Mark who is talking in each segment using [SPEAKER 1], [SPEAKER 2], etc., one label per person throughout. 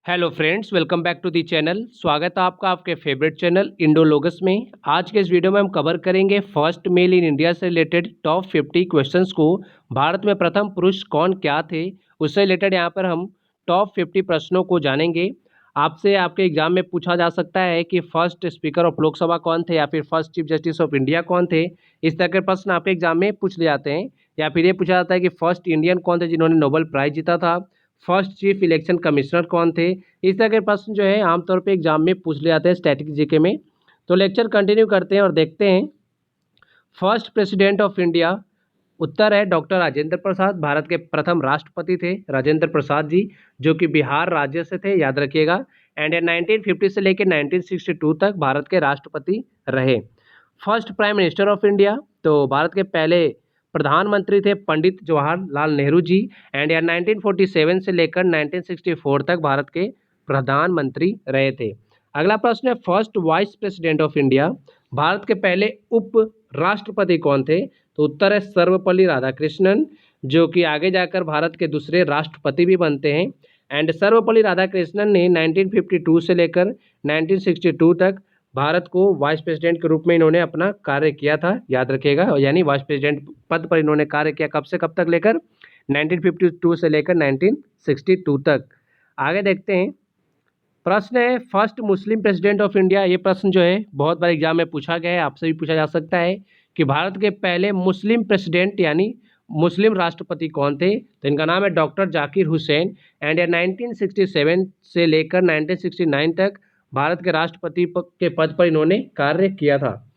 [SPEAKER 1] Hello friends, welcome back to the channel. स्वागत है आपका आपके फेवरेट चैनल इंडोलॉगस में। आज के इस वीडियो में हम कवर करेंगे फर्स्ट मेल इन इंडिया से रिलेटेड टॉप 50 क्वेश्चंस को। भारत में प्रथम पुरुष कौन क्या थे, उससे रिलेटेड यहाँ पर हम टॉप 50 प्रश्नों को जानेंगे। आपसे आपके एग्जाम में पूछा जा सकता है कि फर्स्ट स्पीकर ऑफ लोकसभा कौन थे या फिर first chief justice of India कौन थे। इस तरह के प्रश्न आपके एग्जाम में पूछ लिए जाते हैं। या फिर ये पूछा जाता है कि फर्स्ट इंडियन कौन थे जिन्होंने नोबेल प्राइज जीता था, फर्स्ट चीफ इलेक्शन कमिश्नर कौन थे। इस तरह के प्रश्न जो है आमतौर पे एग्जाम में पूछ लिए जाते हैं स्टैटिक जीके में। तो लेक्चर कंटिन्यू करते हैं और देखते हैं। फर्स्ट प्रेसिडेंट ऑफ इंडिया, उत्तर है डॉक्टर राजेंद्र प्रसाद। भारत के प्रथम राष्ट्रपति थे राजेंद्र प्रसाद जी, जो कि बिहार राज्य से थे, याद रखिएगा। एंड 1950 से लेकर 1962 तक भारत के राष्ट्रपति रहे। First prime minister of India, तो भारत के पहले प्रधानमंत्री थे पंडित जवाहरलाल नेहरू जी। एंड 1947 से लेकर 1964 तक भारत के प्रधानमंत्री रहे थे। अगला प्रश्न है first vice president of India, Bharat के पहले उप राष्ट्रपति कौन थे। तो उत्तर है सर्वपल्ली राधाकृष्णन, जो कि आगे जाकर भारत के दूसरे राष्ट्रपति भी बनते हैं। एंड सर्वपल्ली राधाकृष्णन ने 1952 से लेकर 1962 तक भारत को वाइस प्रेसिडेंट के रूप में इन्होंने अपना कार्य किया था, याद रखिएगा। यानी वाइस प्रेसिडेंट पद पर इन्होंने कार्य किया कब से कब तक लेकर 1952 से लेकर 1962 तक। आगे देखते हैं। प्रश्न है first Muslim president of India. ये प्रश्न जो है बहुत बार एग्जाम में पूछा गया है, आपसे भी पूछा जा सकता है कि भारत के पहले मुस्लिम प्रेसिडेंट यानी मुस्लिम राष्ट्रपति कौन थे। तो इनका नाम है डॉक्टर जाकिर हुसैन। एंड 1967 से लेकर 1969 तक भारत के राष्ट्रपति के पद पर इन्होंने कार्य किया था।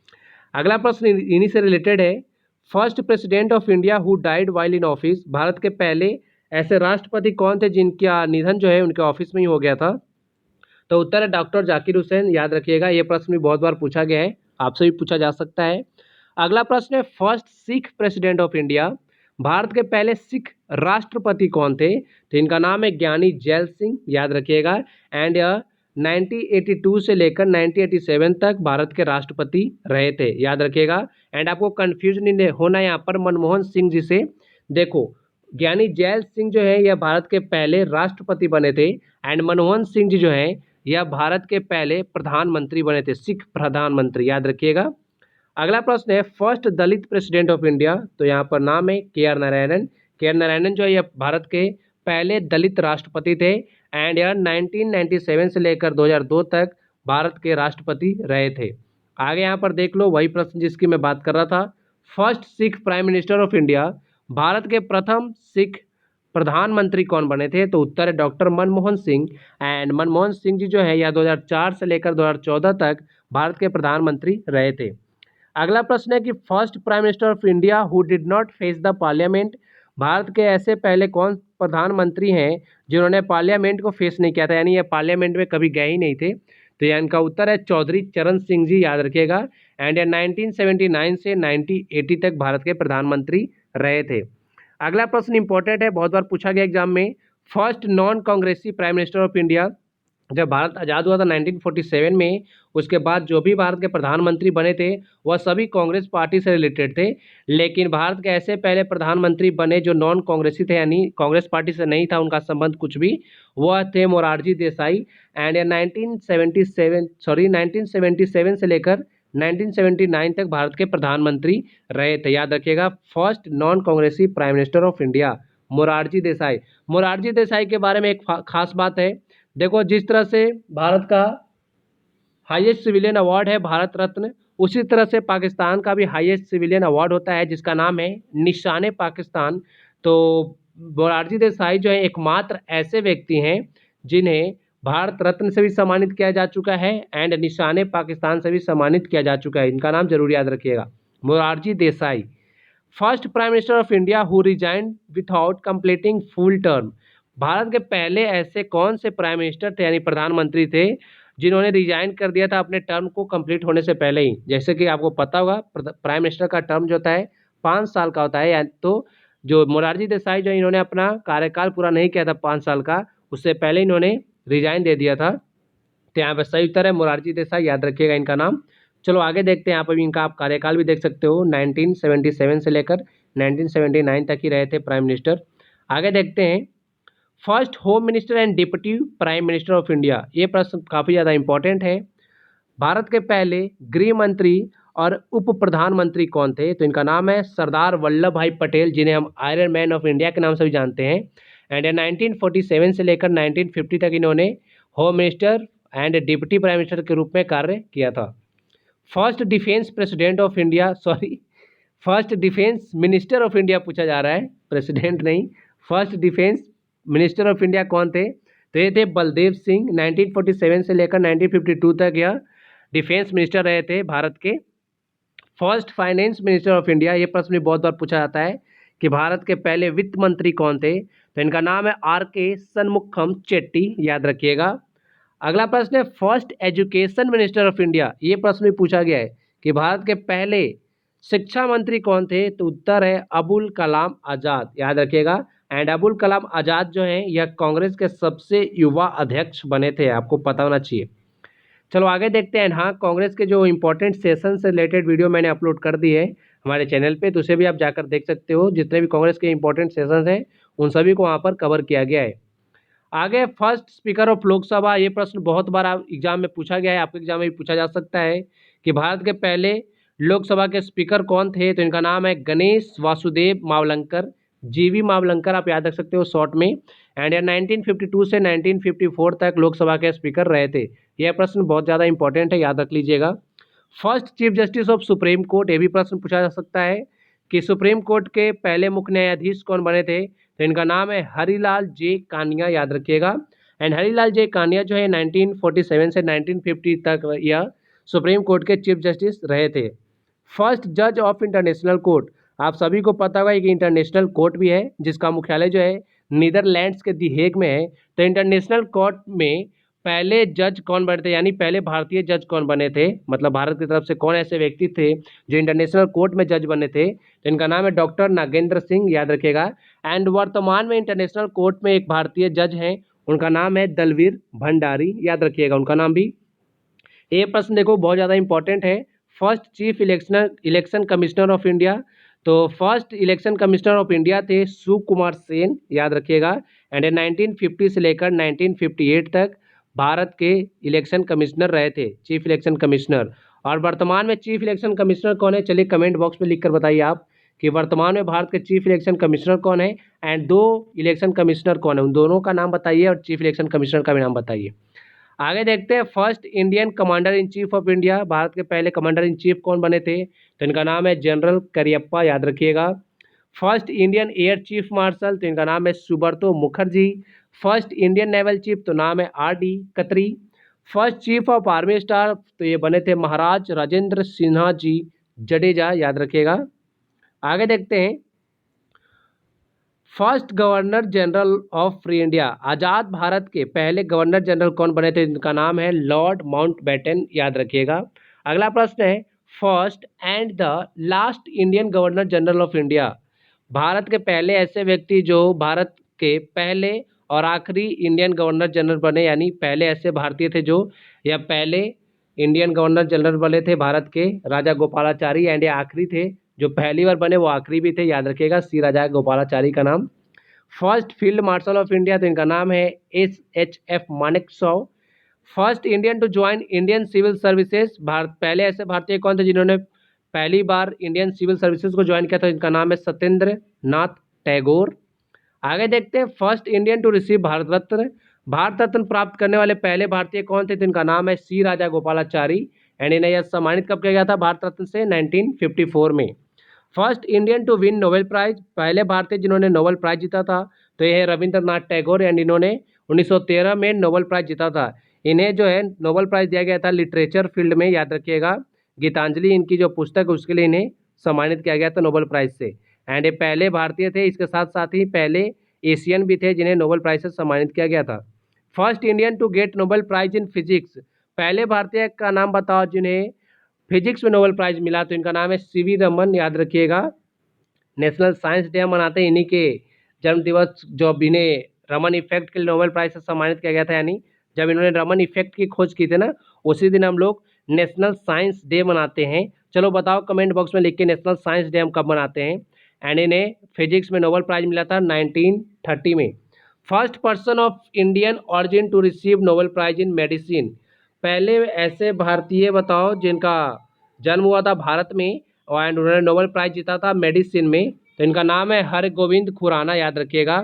[SPEAKER 1] अगला प्रश्न इन्हीं से रिलेटेड है। First president of India who died while in office, Bharat के पहले ऐसे राष्ट्रपति कौन थे जिनका निधन जो है उनके ऑफिस में ही हो गया था। तो उत्तर है डॉक्टर जाकिर हुसैन, याद रखिएगा। ये प्रश्न भी बहुत बार पूछा गया है, आपसे भी पूछा जा सकता है। अगला प्रश्न है first Sikh president of India, Bharat के पहले सिख राष्ट्रपति कौन थे। तो इनका नाम है ज्ञानी जैल सिंह, याद रखिएगा। एंड 1982 से लेकर 1987 तक भारत के राष्ट्रपति रहे थे, याद रखिएगा। एंड आपको कंफ्यूज नहीं होना यहाँ पर मनमोहन सिंह जी से। देखो, ज्ञानी जैल सिंह जो है यह भारत के पहले राष्ट्रपति बने थे। एंड मनमोहन सिंह जी जो है यह भारत के पहले प्रधानमंत्री बने थे, सिख प्रधानमंत्री, याद रखिएगा। अगला प्रश्न है first Dalit president of India, तो यहाँ पर नाम है के आर नारायणन। के आर नारायणन जो है यह भारत के पहले दलित राष्ट्रपति थे। एंड यह 1997 से लेकर 2002 तक भारत के राष्ट्रपति रहे थे। आगे यहाँ पर देख लो वही प्रश्न जिसकी मैं बात कर रहा था। First Sikh prime minister of India, Bharat के प्रथम सिख प्रधानमंत्री कौन बने थे। तो उत्तर है डॉक्टर मनमोहन सिंह। एंड मनमोहन सिंह जी जो है यह 2004 से लेकर 2014 तक भारत के प्रधानमंत्री रहे थे। अगला प्रश्न है कि first prime minister of India who did not face the parliament, Bharat के ऐसे पहले कौन प्रधानमंत्री हैं जिन्होंने पार्लियामेंट को फेस नहीं किया था, यानी ये पार्लियामेंट में कभी गए ही नहीं थे। तो यह इनका उत्तर है चौधरी चरण सिंह जी, याद रखिएगा। एंड 1979 से 1980 तक भारत के प्रधानमंत्री रहे थे। अगला प्रश्न इंपॉर्टेंट है, बहुत बार पूछा गया एग्जाम में। फर्स्ट नॉन कांग्रेसी प्राइम मिनिस्टर ऑफ इंडिया, जब भारत आज़ाद हुआ था 1947 में, उसके बाद जो भी भारत के प्रधानमंत्री बने थे वह सभी कांग्रेस पार्टी से रिलेटेड थे। लेकिन भारत के ऐसे पहले प्रधानमंत्री बने जो नॉन कांग्रेसी थे, यानी कांग्रेस पार्टी से नहीं था उनका संबंध कुछ भी, वह थे मोरारजी देसाई। एंड 1977 से लेकर 1979 तक भारत के प्रधानमंत्री रहे थे, याद रखिएगा। फर्स्ट नॉन कांग्रेसी prime minister of India Morarji Desai. Morarji Desai के बारे में एक खास बात है। देखो, जिस तरह से भारत का हाईएस्ट सिविलियन अवार्ड है भारत रत्न, उसी तरह से पाकिस्तान का भी हाईएस्ट सिविलियन अवार्ड होता है जिसका नाम है निशाने पाकिस्तान। तो मोरारजी देसाई जो है एकमात्र ऐसे व्यक्ति हैं जिन्हें भारत रत्न से भी सम्मानित किया जा चुका है एंड निशाने पाकिस्तान से भी सम्मानित किया जा चुका है। इनका नाम जरूर याद रखिएगा, Morarji Desai. First prime minister of India who resigned without completing full term, Bharat के पहले ऐसे कौन से प्राइम मिनिस्टर थे यानी प्रधानमंत्री थे जिन्होंने रिजाइन कर दिया था अपने टर्म को कंप्लीट होने से पहले ही। जैसे कि आपको पता होगा प्राइम मिनिस्टर का टर्म जो होता है 5 साल का होता है। तो जो मोरारजी देसाई जो इन्होंने अपना कार्यकाल पूरा नहीं किया था 5 साल का, उससे पहले इन्होंने रिजाइन दे दिया था। तो यहाँ पर सही उत्तर है मोरारजी देसाई, याद रखिएगा इनका नाम। चलो आगे देखते हैं। यहाँ पर इनका आप कार्यकाल भी देख सकते हो, 1977 से लेकर 1979 तक ही रहे थे प्राइम मिनिस्टर। आगे देखते हैं। First home minister and deputy prime minister of India, ये प्रश्न काफ़ी ज़्यादा इंपॉर्टेंट है। भारत के पहले गृह मंत्री और उप प्रधानमंत्री कौन थे? तो इनका नाम है सरदार वल्लभ भाई पटेल, जिन्हें हम आयरन मैन ऑफ इंडिया के नाम से भी जानते हैं। एंड 1947 से लेकर 1950 तक इन्होंने home minister and deputy prime minister के रूप में कार्य किया था। First defence president of India, sorry, first defence minister of India पूछा जा रहा है, प्रेसिडेंट नहीं। First defence minister of India कौन थे? तो ये थे बलदेव सिंह। 1947 से लेकर 1952 तक यह डिफेंस मिनिस्टर रहे थे भारत के। First finance minister of India, ये प्रश्न भी बहुत बार पूछा जाता है कि भारत के पहले वित्त मंत्री कौन थे? तो इनका नाम है RK सन्मुखम चेट्टी, याद रखिएगा। अगला प्रश्न है first education minister of India, ये प्रश्न भी पूछा गया है कि भारत के पहले शिक्षा मंत्री कौन थे? तो उत्तर है अबुल कलाम आज़ाद, याद रखिएगा। एंड अबुल कलाम आज़ाद जो हैं यह कांग्रेस के सबसे युवा अध्यक्ष बने थे, आपको पता होना चाहिए। चलो आगे देखते हैं। हाँ, कांग्रेस के जो इंपॉर्टेंट सेशन से रिलेटेड वीडियो मैंने अपलोड कर दी है हमारे चैनल पे, तो उसे भी आप जाकर देख सकते हो। जितने भी कांग्रेस के इंपॉर्टेंट सेशंस हैं उन सभी को वहाँ पर कवर किया गया है। आगे फर्स्ट स्पीकर ऑफ लोकसभा, ये प्रश्न बहुत बार एग्जाम में पूछा गया है, आपके एग्जाम में भी पूछा जा सकता है कि भारत के पहले लोकसभा के स्पीकर कौन थे? तो इनका नाम है गणेश वासुदेव मावलंकर, GV मावलंकर, आप याद रख सकते हो शॉर्ट में। एंड ये 1952 से 1954 तक लोकसभा के स्पीकर रहे थे। यह प्रश्न बहुत ज़्यादा इंपॉर्टेंट है, याद रख लीजिएगा। First chief justice of supreme court, ये भी प्रश्न पूछा जा सकता है कि सुप्रीम कोर्ट के पहले मुख्य न्यायाधीश कौन बने थे? तो इनका नाम है हरिलाल जे कानिया, याद रखिएगा। एंड हरिलाल जे कानिया जो है 1947 से 1950 तक यह सुप्रीम कोर्ट के चीफ जस्टिस रहे थे। फर्स्ट जज ऑफ इंटरनेशनल कोर्ट, आप सभी को पता होगा कि इंटरनेशनल कोर्ट भी है जिसका मुख्यालय जो है नीदरलैंड्स के दी हेग में है। तो इंटरनेशनल कोर्ट में पहले जज कौन बने थे, यानी पहले भारतीय जज कौन बने थे, मतलब भारत की तरफ से कौन ऐसे व्यक्ति थे जो इंटरनेशनल कोर्ट में जज बने थे? तो इनका नाम है डॉक्टर नागेंद्र सिंह, याद रखिएगा। एंड वर्तमान में इंटरनेशनल कोर्ट में एक भारतीय जज हैं, उनका नाम है दलवीर भंडारी, याद रखिएगा उनका नाम भी। ये प्रश्न देखो बहुत ज़्यादा इंपॉर्टेंट है। First chief election commissioner of India, तो first election commissioner of India थे सुकुमार सेन, याद रखिएगा। एंड 1950 से लेकर 1958 तक भारत के इलेक्शन कमिश्नर रहे थे, चीफ इलेक्शन कमिश्नर। और वर्तमान में चीफ इलेक्शन कमिश्नर कौन है? चलिए कमेंट बॉक्स में लिखकर बताइए आप कि वर्तमान में भारत के चीफ इलेक्शन कमिश्नर कौन है एंड दो इलेक्शन कमिश्नर कौन है, उन दोनों का नाम बताइए और चीफ इलेक्शन कमिश्नर का भी नाम बताइए। आगे देखते हैं first Indian commander in chief of India, Bharat के पहले कमांडर इन चीफ कौन बने थे? तो इनका नाम है जनरल करियप्पा, याद रखिएगा। First Indian air chief marshal, तो इनका नाम है Subroto Mukherjee. First Indian naval chief, तो नाम है RD Katari. First chief of army staff, तो ये बने थे महाराज राजेंद्र सिन्हा जी जडेजा, याद रखिएगा। आगे देखते हैं first governor general of free India, आज़ाद भारत के पहले गवर्नर जनरल कौन बने थे? इनका नाम है लॉर्ड माउंटबेटन, याद रखिएगा। अगला प्रश्न है first and the last Indian governor general of India, Bharat के पहले ऐसे व्यक्ति जो भारत के पहले और आखिरी इंडियन गवर्नर जनरल बने, यानी पहले ऐसे भारतीय थे जो या पहले इंडियन गवर्नर जनरल बने थे भारत के, राजा गोपालाचारी। एंड ये आखिरी थे जो पहली बार बने, वो आखिरी भी थे, याद रखिएगा, सी राजा गोपालाचारी का नाम। First field marshal of India, तो इनका नाम है SHF Manekshaw. First Indian to join Indian civil services, पहले ऐसे भारतीय कौन थे जिन्होंने पहली बार इंडियन सिविल सर्विसेज को ज्वाइन किया था? इनका नाम है सत्येंद्र नाथ टैगोर। आगे देखते हैं first Indian to receive Bharat Ratna, Bharat Ratna प्राप्त करने वाले पहले भारतीय कौन थे? तो इनका नाम है सी राजा गोपालाचारी। एंड इन्हें यह सम्मानित कब किया गया था भारत रत्न से? 1954 में। First Indian to win Nobel prize, पहले भारतीय जिन्होंने नोबेल प्राइज जीता था तो यह है रविंद्रनाथ टैगोर। एंड इन्होंने 1913 में नोबेल प्राइज जीता था। इन्हें जो है नोबेल प्राइज दिया गया था लिटरेचर फील्ड में, याद रखिएगा। गीतांजलि इनकी जो पुस्तक है उसके लिए इन्हें सम्मानित किया गया था नोबेल प्राइज से। एंड ये पहले भारतीय थे, इसके साथ साथ ही पहले एशियन भी थे जिन्हें नोबेल प्राइज से सम्मानित किया गया था। First Indian to get Nobel prize in physics, पहले भारतीय का नाम बताओ जिन्हें फिजिक्स में नोबेल प्राइज मिला? तो इनका नाम है CV रमन, याद रखिएगा। नेशनल साइंस डे मनाते हैं इन्हीं के जन्म दिवस, जो इन्हें रमन इफेक्ट के लिए नोबेल प्राइज से सम्मानित किया गया था, यानी जब इन्होंने रमन इफेक्ट की खोज की थी ना, उसी दिन हम लोग नेशनल साइंस डे मनाते हैं। चलो बताओ कमेंट बॉक्स में लिख के नेशनल साइंस डे हम कब मनाते हैं। एंड इन्हें फिजिक्स में नोबेल प्राइज मिला था 1930 में। First person of Indian origin to receive Nobel prize in medicine. पहले ऐसे भारतीय बताओ जिनका जन्म हुआ था भारत में एंड उन्होंने नोबेल प्राइज जीता था मेडिसिन में, तो इनका नाम है हरगोविंद खुराना, याद रखिएगा।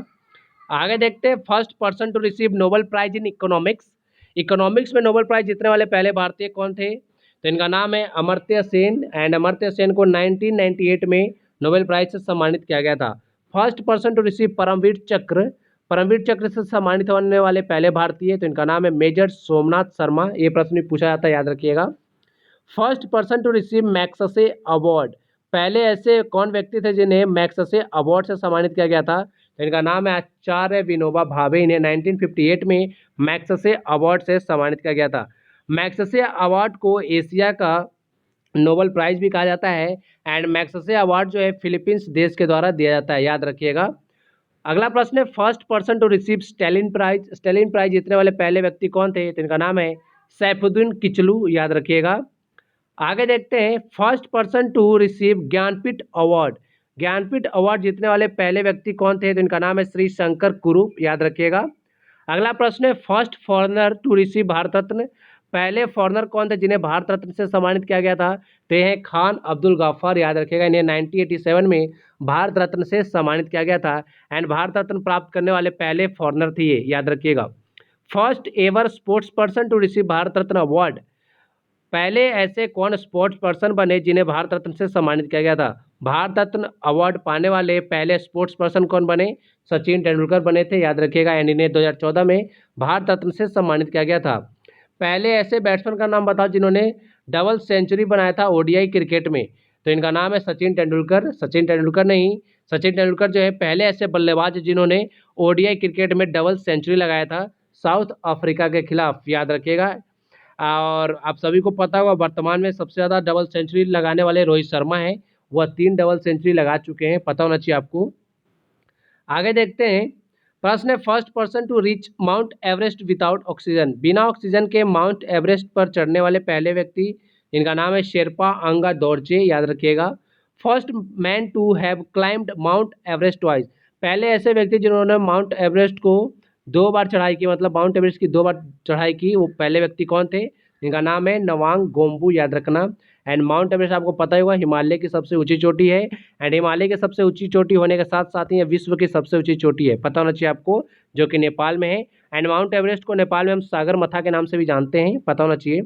[SPEAKER 1] आगे देखते हैं first person to receive Nobel prize in economics. Economics में नोबेल प्राइज जीतने वाले पहले भारतीय कौन थे? तो इनका नाम है अमर्त्य सेन एंड अमर्त्य सेन को 1998 में नोबेल प्राइज से सम्मानित किया गया था। First person to receive Paramvir Chakra से सम्मानित होने वाले पहले भारतीय, तो इनका नाम है मेजर सोमनाथ शर्मा। ये प्रश्न भी पूछा जाता है, याद रखिएगा। First person to receive Magsaysay award. पहले ऐसे कौन व्यक्ति थे जिन्हें मैक्सेसे अवार्ड से सम्मानित किया गया था? तो इनका नाम है आचार्य विनोबा भावे। इन्हें 1958 में मैक्सेसे अवार्ड से सम्मानित किया गया था। मैक्सेसे अवार्ड को एशिया का नोबेल प्राइज भी कहा जाता है एंड मैक्सेसे अवार्ड जो है फिलीपींस देश के द्वारा दिया जाता है, याद रखिएगा। अगला प्रश्न है first person to receive Stalin prize. Stalin prize जीतने वाले पहले व्यक्ति कौन थे? तो इनका नाम है सैफुद्दीन किचलू, याद रखिएगा। आगे देखते हैं first person to receive Jnanpith award. Jnanpith award जीतने वाले पहले व्यक्ति कौन थे? तो इनका नाम है श्री शंकर कुरूप, याद रखिएगा। अगला प्रश्न है first foreigner to receive Bharat Ratna. पहले फॉरेनर कौन थे जिन्हें भारत रत्न से सम्मानित किया गया था? तो ये हैं खान अब्दुल गफ्फार, याद रखिएगा। इन्हें 1987 में भारत रत्न से सम्मानित किया गया था एंड भारत रत्न प्राप्त करने वाले पहले फॉरेनर थे ये, याद रखिएगा। First ever sports person to receive Bharat Ratna award. पहले ऐसे कौन स्पोर्ट्स पर्सन बने जिन्हें भारत रत्न से सम्मानित किया गया था? भारत रत्न अवार्ड पाने वाले पहले स्पोर्ट्स पर्सन कौन बने? सचिन तेंदुलकर बने थे, याद रखिएगा। एंड इन्हें 2014 में भारत रत्न से सम्मानित किया गया था। पहले ऐसे बैट्समैन का नाम बताओ जिन्होंने डबल सेंचुरी बनाया था ओडीआई क्रिकेट में। तो इनका नाम है सचिन तेंदुलकर। सचिन तेंदुलकर नहीं, सचिन तेंदुलकर जो है पहले ऐसे बल्लेबाज जिन्होंने ओडीआई क्रिकेट में डबल सेंचुरी लगाया था साउथ अफ्रीका के खिलाफ, याद रखिएगा। और आप सभी को पता होगा वर्तमान में सबसे ज़्यादा डबल सेंचुरी लगाने वाले रोहित शर्मा हैं। वह 3 डबल सेंचुरी लगा चुके हैं, पता होना चाहिए आपको। आगे देखते हैं प्रश्न है first person to reach Mount Everest without oxygen. बिना ऑक्सीजन के माउंट एवरेस्ट पर चढ़ने वाले पहले व्यक्ति, इनका नाम है शेरपा अंगा दोरजे, याद रखिएगा। First man to have climbed Mount Everest twice. पहले ऐसे व्यक्ति जिन्होंने माउंट एवरेस्ट को 2 बार चढ़ाई की, मतलब माउंट एवरेस्ट की 2 बार चढ़ाई की, वो पहले व्यक्ति कौन थे? इनका नाम है नवांग गोम्बू, याद रखना। एंड माउंट एवरेस्ट आपको पता ही होगा हिमालय की सबसे ऊंची चोटी है एंड हिमालय की सबसे ऊंची चोटी होने के साथ साथ ही विश्व की सबसे ऊंची चोटी है, पता होना चाहिए आपको, जो कि नेपाल में है। एंड माउंट एवरेस्ट को नेपाल में हम सागर मथा के नाम से भी जानते हैं, पता होना चाहिए।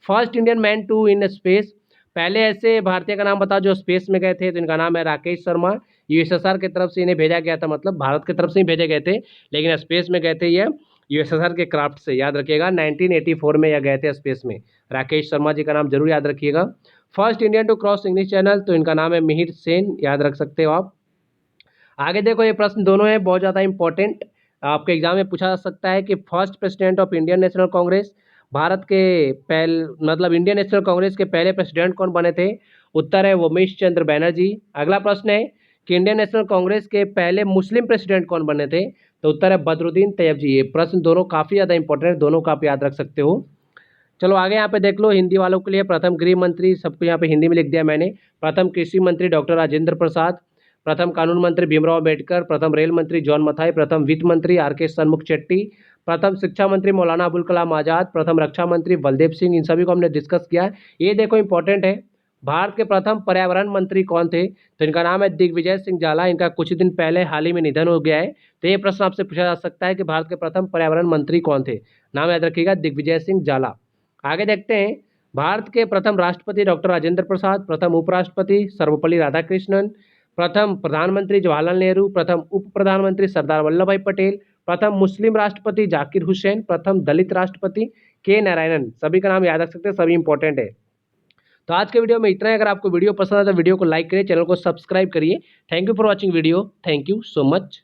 [SPEAKER 1] First Indian man to in space. पहले ऐसे भारतीय का नाम बताओ जो स्पेस में गए थे, तो इनका नाम है राकेश शर्मा। यूएसएसआर की तरफ से इन्हें भेजा गया था, मतलब भारत की तरफ से ही भेजे गए थे, लेकिन स्पेस में गए थे ये यूएसएसआर के क्राफ्ट से, याद रखिएगा। 1984 में यह गए थे स्पेस में। राकेश शर्मा जी का नाम जरूर याद रखिएगा। First Indian to cross English Channel, तो इनका नाम है मिहिर सेन, याद रख सकते हो आप। आगे देखो ये प्रश्न दोनों है बहुत ज़्यादा इंपॉर्टेंट, आपके एग्जाम में पूछा जा सकता है कि first president of Indian national Congress, Bharat के पहले मतलब इंडियन नेशनल कांग्रेस के पहले प्रेसिडेंट कौन बने थे? उत्तर है उमेश चंद्र बैनर्जी। अगला प्रश्न है कि इंडियन नेशनल कांग्रेस के पहले मुस्लिम प्रेसिडेंट कौन बने थे? तो उत्तर है बदरुद्दीन तैयब जी। ये प्रश्न दोनों काफ़ी ज़्यादा इंपॉर्टेंट है, दोनों का आप याद रख सकते हो। चलो आगे यहाँ पे देख लो, हिंदी वालों के लिए प्रथम गृह मंत्री, सबको यहाँ पे हिंदी में लिख दिया मैंने। प्रथम कृषि मंत्री डॉक्टर राजेंद्र प्रसाद, प्रथम कानून मंत्री भीमराव अम्बेडकर, प्रथम रेल मंत्री जॉन मथाई, प्रथम वित्त मंत्री आर.के. सन्मुख चेट्टी, प्रथम शिक्षा मंत्री मौलाना अबुल कलाम आज़ाद, प्रथम रक्षा मंत्री बलदेव सिंह। इन सभी को हमने डिस्कस किया। ये देखो इंपॉर्टेंट है, भारत के प्रथम पर्यावरण मंत्री कौन थे? तो इनका नाम है दिग्विजय सिंह जाला। इनका कुछ दिन पहले हाल ही में निधन हो गया है, तो ये प्रश्न आपसे पूछा जा सकता है कि भारत के प्रथम पर्यावरण मंत्री कौन थे? नाम याद रखिएगा, दिग्विजय सिंह जाला। आगे देखते हैं भारत के प्रथम राष्ट्रपति डॉक्टर राजेंद्र प्रसाद, प्रथम उपराष्ट्रपति सर्वपल्ली राधाकृष्णन, प्रथम प्रधानमंत्री जवाहरलाल नेहरू, प्रथम उप प्रधानमंत्री सरदार वल्लभ भाई पटेल, प्रथम मुस्लिम राष्ट्रपति जाकिर हुसैन, प्रथम दलित राष्ट्रपति के नारायणन। सभी का नाम याद रख सकते हैं, सभी इंपॉर्टेंट है। तो आज के वीडियो में इतना है। अगर आपको वीडियो पसंद आए तो वीडियो को लाइक करिए, चैनल को सब्सक्राइब करिए। Thank you for watching video, thank you so much.